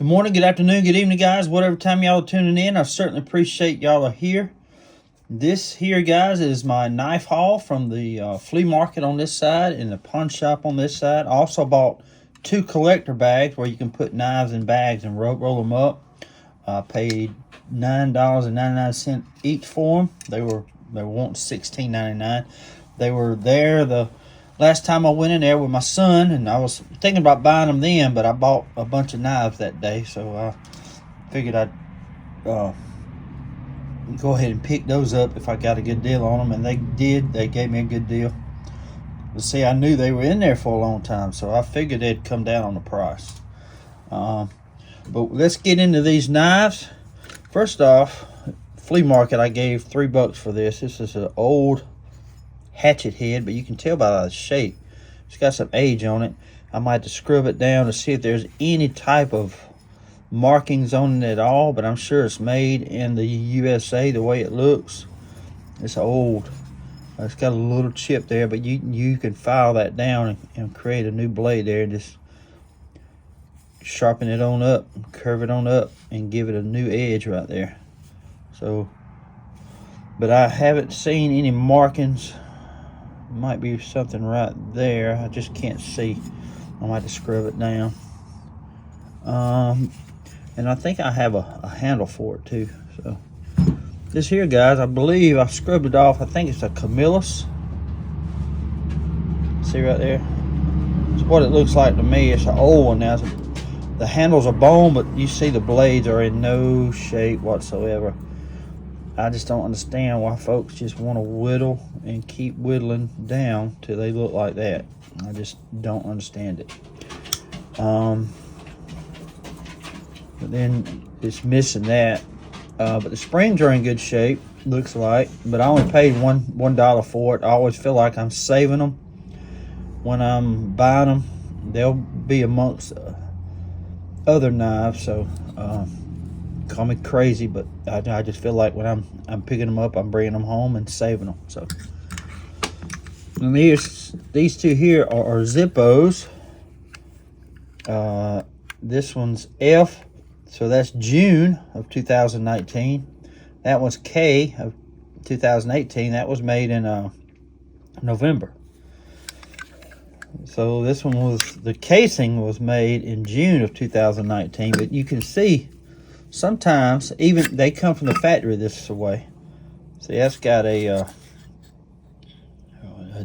Good morning, good afternoon, good evening, guys. Whatever time y'all are tuning in, I certainly appreciate y'all are here. This here, guys, is my knife haul from the flea market on this side and the pawn shop on this side. I also bought 2 collector bags where you can put knives in bags and roll them up. I paid $9.99 each for them. They were wanting $16.99. They were there the last time I went in there with my son, and I was thinking about buying them then, but I bought a bunch of knives that day, so I figured I'd go ahead and pick those up if I got a good deal on them, and they did. They gave me a good deal. But see, I knew they were in there for a long time, so I figured they'd come down on the price. But let's get into these knives. First off, flea market, I gave $3 for this. This is an old Hatchet Head, but you can tell by the shape it's got some age on it. I might have to scrub it down to see if there's any type of markings on it at all, but I'm sure it's made in the USA the way it looks. It's old. It's got a little chip there, but you can file that down and create a new blade there and just sharpen it on up, curve it on up, and give it a new edge right there. So, but I haven't seen any markings. Might be something right there. I just can't see. I might have to scrub it down. And I think I have a handle for it too. So this here, guys, I believe I scrubbed it off. I think it's a Camilli. See right there? It's what it looks like to me. It's an old one now. The handles are bone, but you see the blades are in no shape whatsoever. I just don't understand why folks just want to whittle and keep whittling down till they look like that. I just don't understand it. But then it's missing that. But the springs are in good shape, looks like. But I only paid $1 for it. I always feel like I'm saving them when I'm buying them. They'll be amongst other knives, so call me crazy, but I just feel like when I'm picking them up, I'm bringing them home and saving them. So, and these two here are Zippos. This one's F, so that's June of 2019. That one's K of 2018. That was made in November. So this one the casing was made in June of 2019, but you can see sometimes even they come from the factory this way. See, that's got a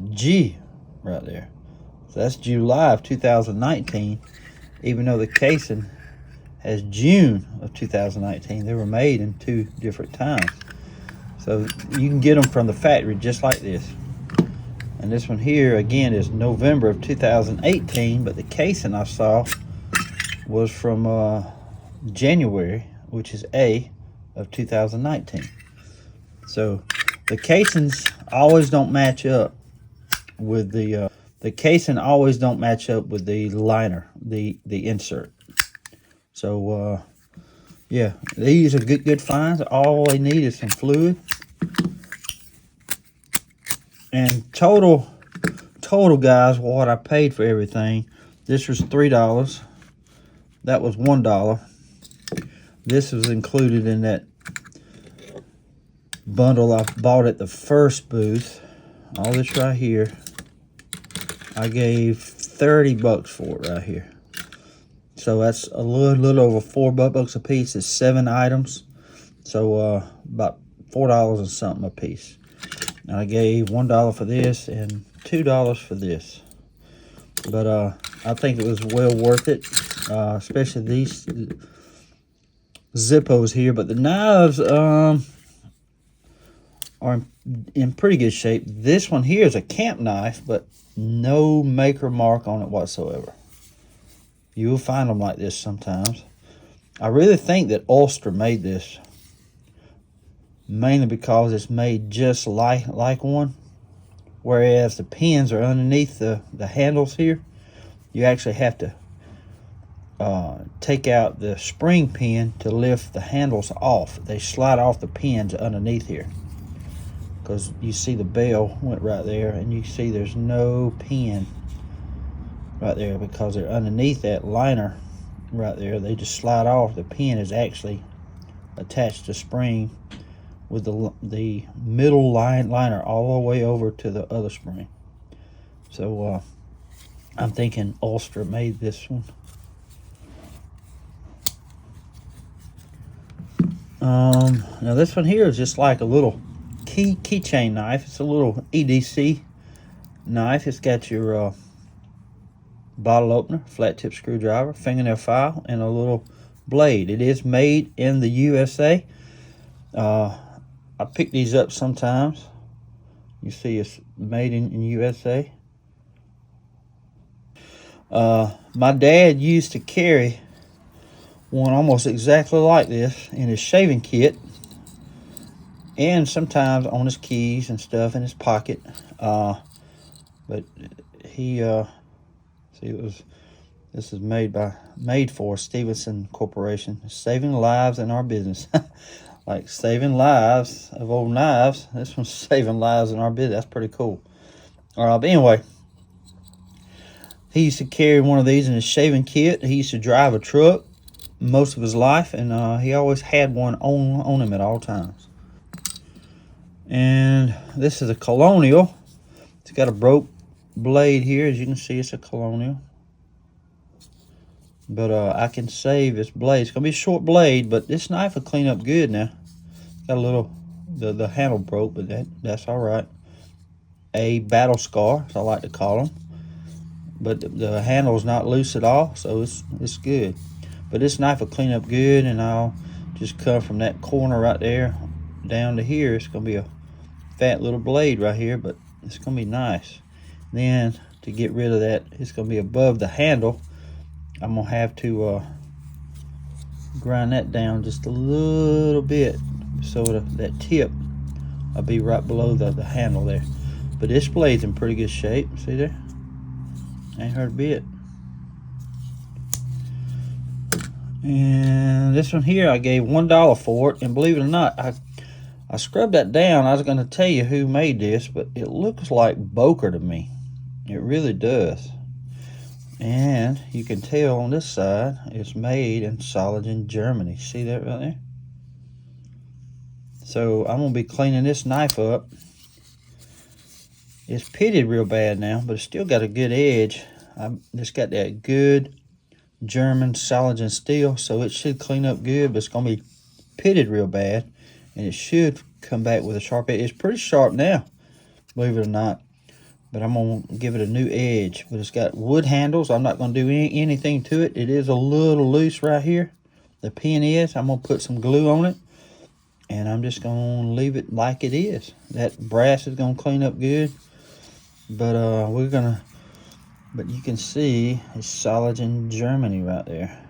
G right there. So that's July of 2019, even though the casing has June of 2019. They were made in 2 different times. So you can get them from the factory just like this. And this one here, again, is November of 2018, but the casing I saw was from January, which is A of 2019. So the casings always don't match up with the casing always don't match up with the liner, the insert. So yeah, these are good finds. All they need is some fluid. And total guys, what I paid for everything, this was $3. That was $1. This was included in that bundle I bought at the first booth. All this right here, I gave $30 for it right here. So that's a little over $4 a piece. It's 7 items, so about $4 and something a piece. And I gave $1 for this and $2 for this. But I think it was well worth it, especially these Zippos here. But the knives are in pretty good shape. This one here is a camp knife, but no maker mark on it whatsoever. You will find them like this sometimes. I really think that Ulster made this, mainly because it's made just like one, whereas the pins are underneath the handles here. You actually have to take out the spring pin to lift the handles off. They slide off the pins underneath here, because you see the bell went right there, and you see there's no pin right there because they're underneath that liner right there. They just slide off. The pin is actually attached to spring with the middle liner all the way over to the other spring. So I'm thinking Ulster made this one. Now this one here is just like a little keychain knife. It's a little EDC knife. It's got your bottle opener, flat tip screwdriver, fingernail file, and a little blade. It is made in the USA. I pick these up sometimes. You see it's made in USA. My dad used to carry one almost exactly like this in his shaving kit, and sometimes on his keys and stuff in his pocket. But he see, this is made for Stevenson Corporation, saving lives in our business. Like saving lives of old knives. This one's saving lives in our business. That's pretty cool. But anyway, he used to carry one of these in his shaving kit. He used to drive a truck most of his life, and he always had one on him at all times. And this is a Colonial. It's got a broke blade here. As you can see, it's a Colonial. But I can save this blade. It's going to be a short blade, but this knife will clean up good now. Got a little, the handle broke, but that's all right. A battle scar, as I like to call them. But the handle is not loose at all, so it's good. But this knife will clean up good, and I'll just come from that corner right there down to here. It's going to be a fat little blade right here, but it's going to be nice. Then, to get rid of that, it's going to be above the handle. I'm going to have to grind that down just a little bit so that tip will be right below the handle there. But this blade's in pretty good shape. See there? Ain't hurt a bit. And this one here I gave $1 for it, and believe it or not, I scrubbed that down. I was going to tell you who made this, but it looks like Boker to me. It really does. And you can tell on this side it's made in Solingen, Germany. See that right there? So I'm going to be cleaning this knife up. It's pitted real bad now, but it's still got a good edge. I've just got that good German Solingen steel, so it should clean up good, but it's going to be pitted real bad, and it should come back with a sharp edge. It's pretty sharp now, believe it or not. But I'm going to give it a new edge. But it's got wood handles. I'm not going to do anything to it. It is a little loose right here. The pin is. I'm going to put some glue on it. And I'm just going to leave it like it is. That brass is going to clean up good. But we're going to... But you can see it's Solingen, Germany right there.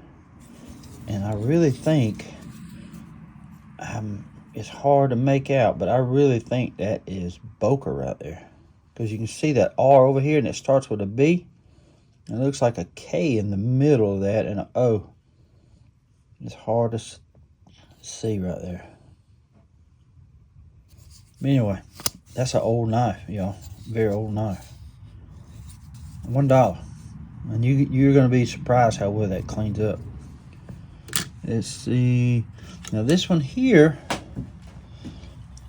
And I really think... it's hard to make out. But I really think that is Boker right there. Because you can see that R over here, and it starts with a B. It looks like a K in the middle of that, and an O. It's hard to see right there. But anyway, that's an old knife, y'all. Very old knife. $1. And you're going to be surprised how well that cleans up. Let's see. Now this one here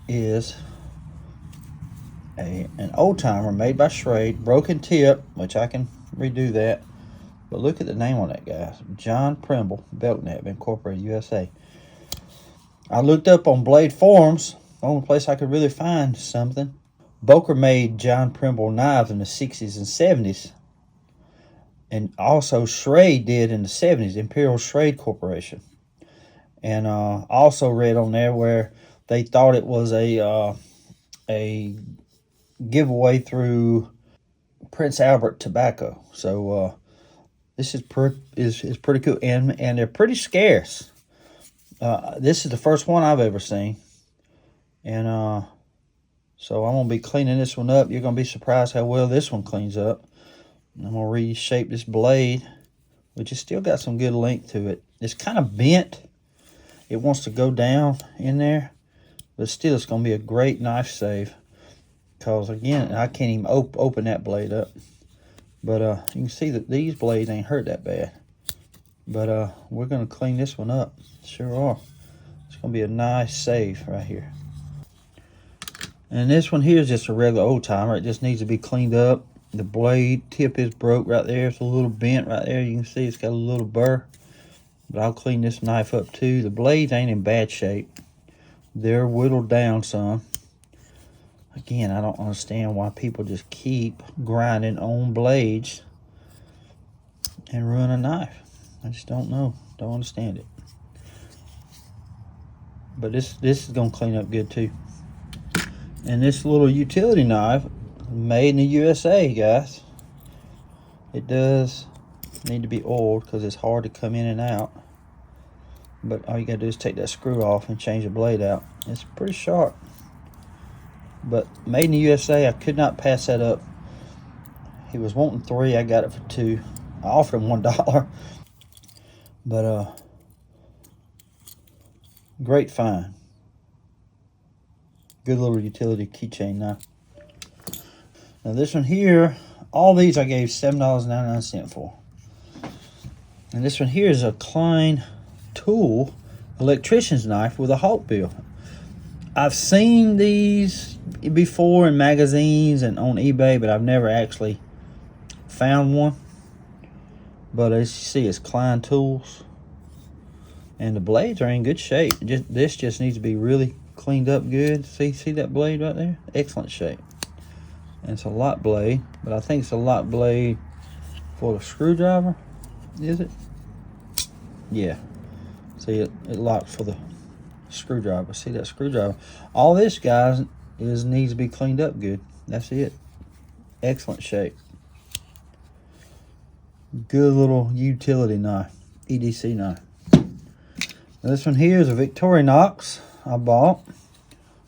is an old timer made by Schrade, broken tip, which I can redo that. But look at the name on that, guys. John Primble, Belknap, Incorporated, USA. I looked up on Blade Forums, the only place I could really find something. Boker made John Primble knives in the 60s and 70s. And also Schrade did in the 70s, Imperial Schrade Corporation. And also read on there where they thought it was a giveaway through Prince Albert Tobacco. So this is pretty cool, and they're pretty scarce. This is the first one I've ever seen, and so I'm gonna be cleaning this one up. You're gonna be surprised how well this one cleans up. I'm gonna reshape this blade, which has still got some good length to it. It's kind of bent. It wants to go down in there, but still it's gonna be a great knife save. Because again, I can't even open that blade up. But you can see that these blades ain't hurt that bad. But we're gonna clean this one up. Sure are. It's gonna be a nice save right here. And this one here is just a regular old timer. It just needs to be cleaned up. The blade tip is broke right there. It's a little bent right there. You can see it's got a little burr. But I'll clean this knife up too. The blades ain't in bad shape. They're whittled down some. Again, I don't understand why people just keep grinding on blades and ruin a knife. I just don't know. Don't understand it. But this is gonna clean up good too. And this little utility knife, made in the USA, guys. It does need to be oiled because it's hard to come in and out. But all you gotta do is take that screw off and change the blade out. It's pretty sharp. But made in the USA, I could not pass that up. He was wanting 3, I got it for 2. I offered him $1. But great find. Good little utility keychain knife. Now this one here, all these I gave $7.99 for. And this one here is a Klein Tool electrician's knife with a Hawk bill. I've seen these before in magazines and on eBay, but I've never actually found one. But as you see, it's Klein Tools. And the blades are in good shape. This just needs to be really cleaned up good. See that blade right there? Excellent shape. And it's a lock blade, but I think it's a lock blade for the screwdriver. Is it? Yeah. See, it locks for the screwdriver. See that screwdriver? All this, guys, needs to be cleaned up good. That's it. Excellent shape. Good little utility knife. EDC knife. Now this one here is a Victorian Ox I bought.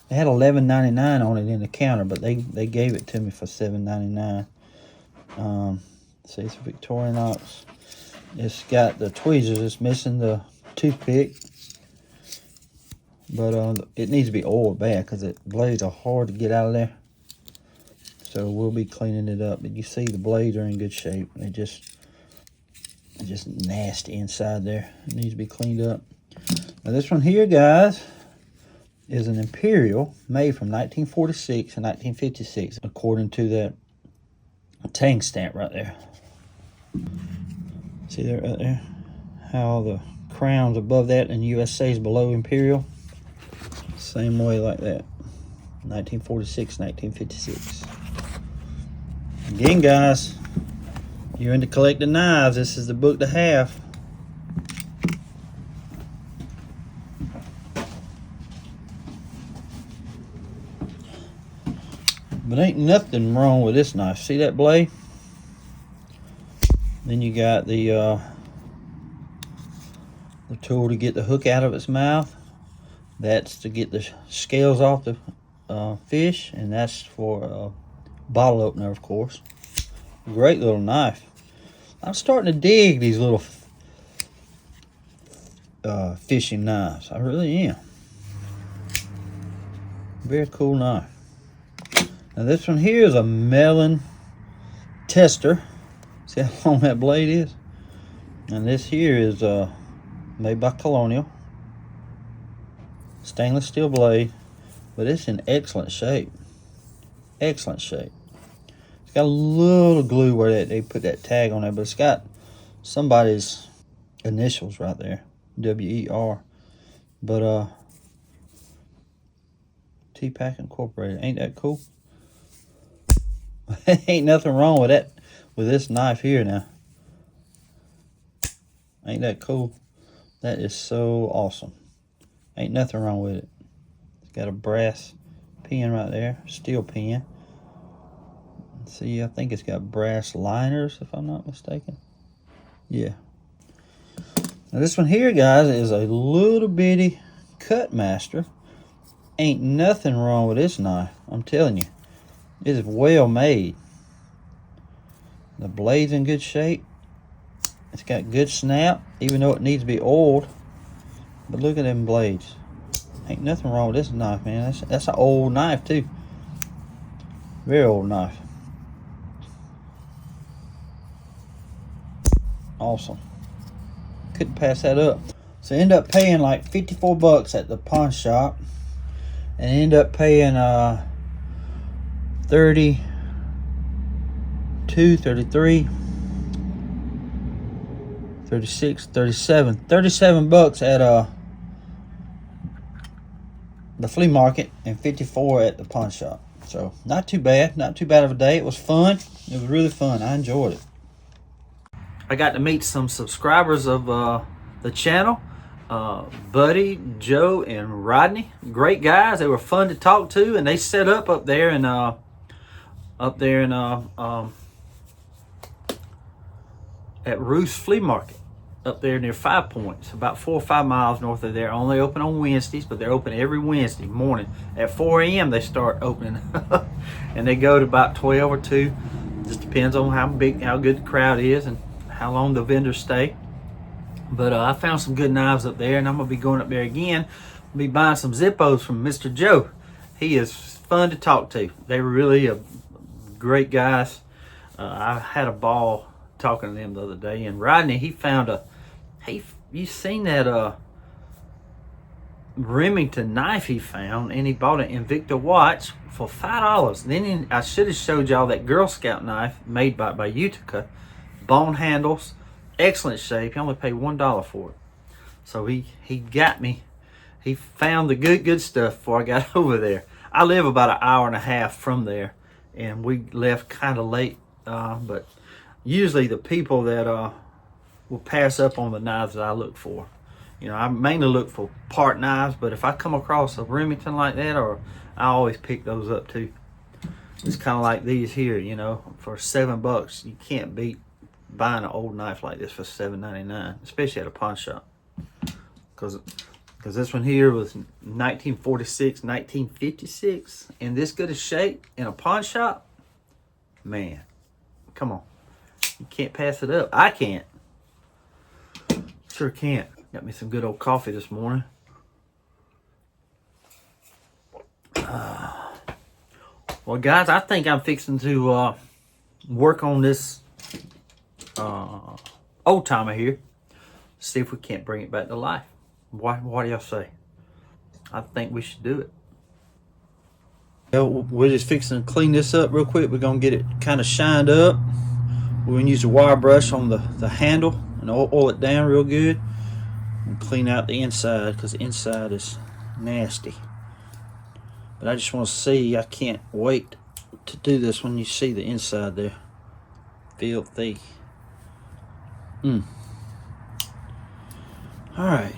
They had $11.99 on it in the counter, but they gave it to me for $7.99. See, it's a Victorian Ox. It's got the tweezers. It's missing the toothpick. But it needs to be oiled bad because the blades are hard to get out of there. So we'll be cleaning it up. But you see the blades are in good shape. They're just nasty inside there. It needs to be cleaned up. Now this one here, guys, is an Imperial made from 1946 and 1956, according to that tang stamp right there. See that right there? How the crown's above that and USA is below Imperial. Same way like that. 1946, 1956. Again, guys, you're into collecting knives, this is the book to have. But ain't nothing wrong with this knife. See that blade? Then you got the tool to get the hook out of its mouth. That's to get the scales off the fish, and that's for a bottle opener, of course. Great little knife. I'm starting to dig these little fishing knives. I really am. Very cool knife. Now this one here is a Melon Tester. See how long that blade is? And this here is made by Colonial. Stainless steel blade, but it's in excellent shape. Excellent shape. It's got a little glue where they put that tag on there, but it's got somebody's initials right there, W-E-R. But T-Pack Incorporated. Ain't that cool? Ain't nothing wrong with that, with this knife here now. Ain't that cool? That is so awesome. Ain't nothing wrong with it. It's got a brass pin right there, steel pin. See, I think it's got brass liners, if I'm not mistaken. Yeah. Now this one here, guys, is a little bitty cut master. Ain't nothing wrong with this knife, I'm telling you. It is well made. The blade's in good shape. It's got good snap, even though it needs to be oiled. But look at them blades. Ain't nothing wrong with this knife, man. That's an old knife too. Very old knife. Awesome. couldn't pass that up. So I ended up paying like 54 bucks at the pawn shop, and ended up paying 32, 33, 36, 37 bucks at the flea market, and 54 at the pawn shop. So not too bad of a day. It was fun. It was really fun. I enjoyed it. I got to meet some subscribers of the channel, Buddy, Joe, and Rodney. Great guys. They were fun to talk to, and they set up there in at Ruth's Flea Market up there near 5 Points, about 4 or 5 miles north of there. Only open on Wednesdays, but they're open every Wednesday morning at 4 a.m. They start opening, and they go to about 12 or 2. Just depends on how good the crowd is and how long the vendors stay. But I found some good knives up there, and I'm gonna be going up there again. I'll be buying some Zippos from Mr. Joe. He is fun to talk to. They were really great guys. I had a ball talking to them the other day. And Rodney, he found you seen that Remington knife he found, and he bought an Invicta watch for $5. Then I should have showed y'all that Girl Scout knife made by Utica, bone handles, excellent shape. He only paid $1 for it. So he got me. He found the good stuff before I got over there. I live about an hour and a half from there, and we left kind of late, but usually the people that will pass up on the knives that I look for. You know, I mainly look for part knives, but if I come across a Remington like that, or I always pick those up too. It's kind of like these here, you know, for $7. You can't beat buying an old knife like this for $7.99, especially at a pawn shop. Because this one here was 1946, 1956, in this good a shape in a pawn shop. Man, come on. You can't pass it up. I can't. Sure can't. Got me some good old coffee this morning. Well, guys, I think I'm fixing to work on this old timer here. See if we can't bring it back to life. What do y'all say? I think we should do it. We're just fixing to clean this up real quick. We're going to get it kind of shined up. We're going to use a wire brush on the handle and oil it down real good. And clean out the inside, because the inside is nasty. But I just want to see. I can't wait to do this when you see the inside there. Filthy. Alright.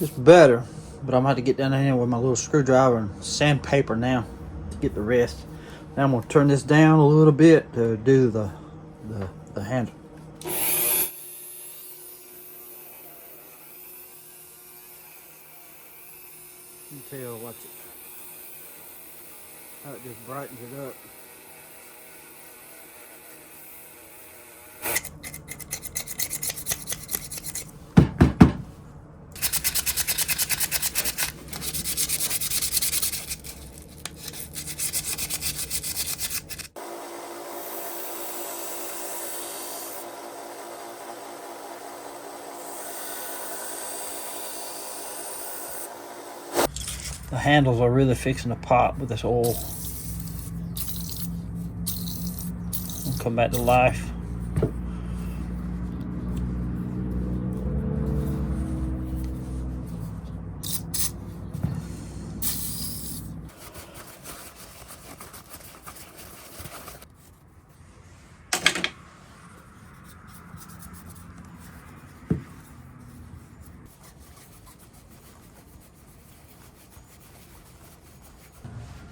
It's better, but I'm going to have to get down in here with my little screwdriver and sandpaper now to get the rest. Now I'm going to turn this down a little bit to do the handle. You can tell, watch it. How it just brightens it up. The handles are really fixing to pop with this oil. It'll come back to life.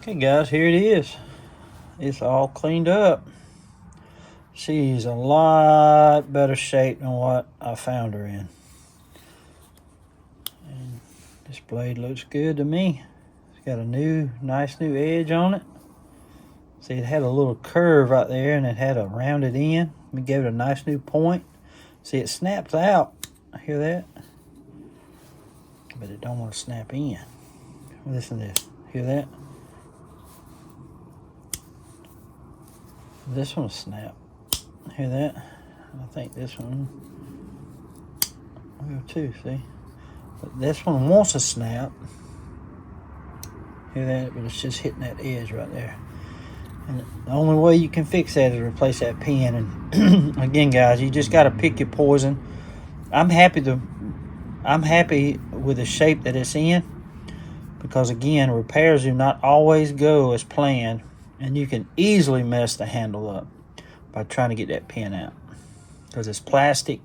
Okay guys, here it is. It's all cleaned up. She's a lot better shape than what I found her in. And this blade looks good to me. It's got a nice new edge on it. See, it had a little curve right there and it had a rounded end. We gave it a nice new point. See, it snaps out. Hear that? But it don't want to snap in. Listen to this. Hear that? This one will snap. Hear that? I think this one will too, see? But this one wants to snap. Hear that? But it's just hitting that edge right there. And the only way you can fix that is replace that pin. And again, guys, you just got to pick your poison. I'm happy with the shape that it's in, because again, repairs do not always go as planned, and you can easily mess the handle up by trying to get that pin out, because it's plastic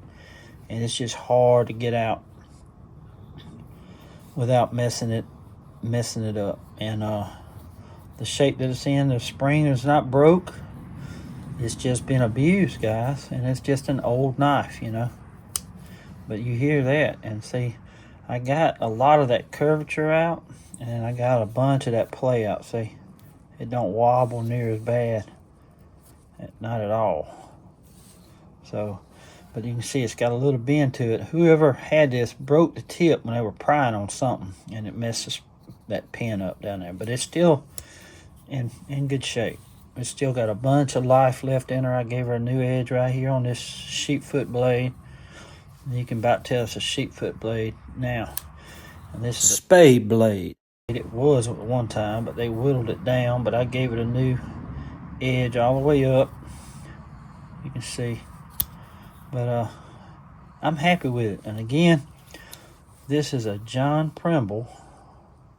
and it's just hard to get out without messing it up. And the shape that it's in, the spring is not broke. It's just been abused, guys. And it's just an old knife, you know. But you hear that. And see, I got a lot of that curvature out. And I got a bunch of that play out. See, it don't wobble near as bad. Not at all. So, but you can see it's got a little bend to it. Whoever had this broke the tip when they were prying on something. And it messes that pin up down there. But it's still in good shape. It's still got a bunch of life left in her. I gave her a new edge right here on this sheepfoot blade. And you can about tell it's a sheepfoot blade now. And this is a spade blade. It was at one time, but they whittled it down. But I gave it a new edge all the way up. You can see. But I'm happy with it. And again, this is a John Primble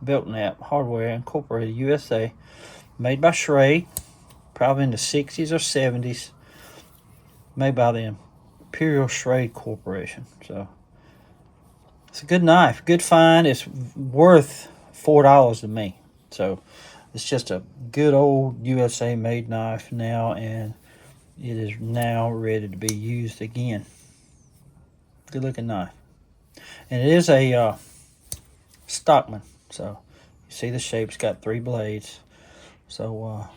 belt nap hardware incorporated USA. Made by Schrade, probably in the 60s or 70s. Made by the Imperial Schrade Corporation. So, it's a good knife. Good find. It's worth $4 to me. So, it's just a good old USA made knife now. And it is now ready to be used again. Good looking knife. And it is a Stockman. So, you see the shape. It's got 3 blades. So,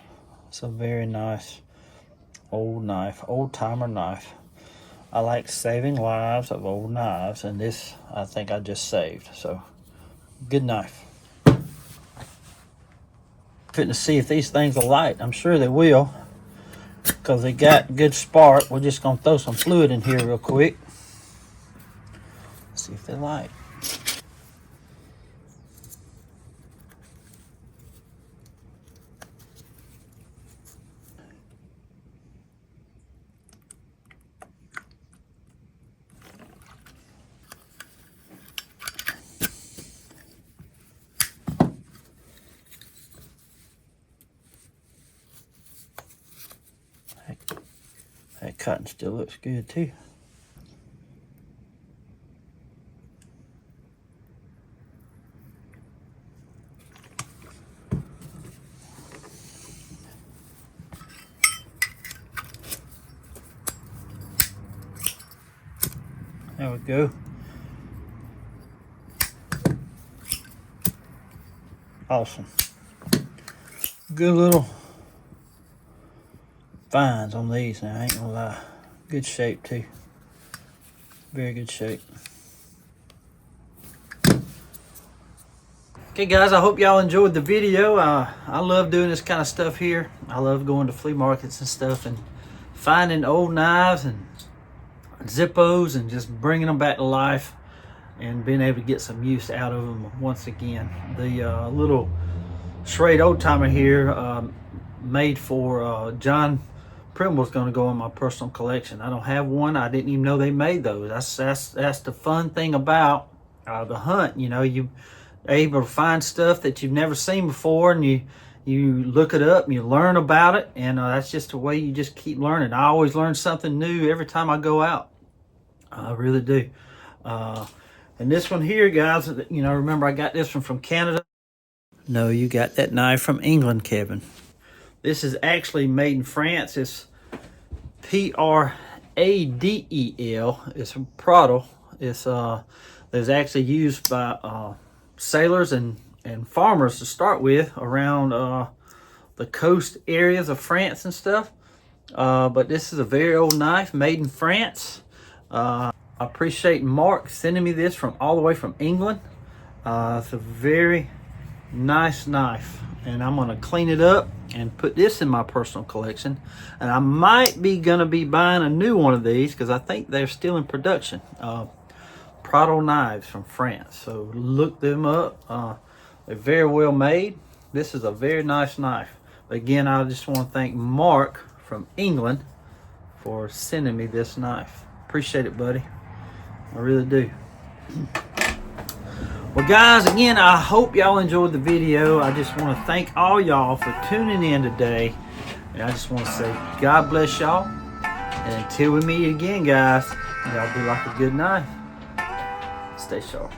it's a very nice old knife, old timer knife. I like saving lives of old knives, and this I think I just saved. So, good knife. Fitting to see if these things will light. I'm sure they will, because they got good spark. We're just gonna throw some fluid in here real quick. See if they light. That cotton still looks good too. There we go. Awesome. Good little finds on these now, I ain't gonna lie. Good shape too. Very good shape. Okay guys, I hope y'all enjoyed the video. I love doing this kind of stuff here. I love going to flea markets and stuff and finding old knives and Zippos and just bringing them back to life and being able to get some use out of them once again. The little Schrade Old Timer here, made for John Primble's going to go in my personal collection. I don't have one. I didn't even know they made those. That's the fun thing about the hunt. You know, you're able to find stuff that you've never seen before, and you look it up and you learn about it, and that's just the way you just keep learning. I always learn something new every time I go out. I really do. And this one here, guys, you know, remember I got this one from Canada. No, you got that knife from England, Kevin. This is actually made in France. It's Pradel. It's a Pradel. It's actually used by sailors and farmers to start with around the coast areas of France and stuff. But this is a very old knife made in France. I appreciate Mark sending me this from all the way from England. It's a very nice knife, and I'm gonna clean it up and put this in my personal collection. And I might be gonna be buying a new one of these because I think they're still in production. Prado knives from France, so look them up. They're very well made. This is a very nice knife. Again, I just want to thank Mark from England for sending me this knife. Appreciate it, buddy. I really do. Well, guys, again, I hope y'all enjoyed the video. I just want to thank all y'all for tuning in today. And I just want to say God bless y'all. And until we meet again, guys, y'all be like a good knife. Stay sharp.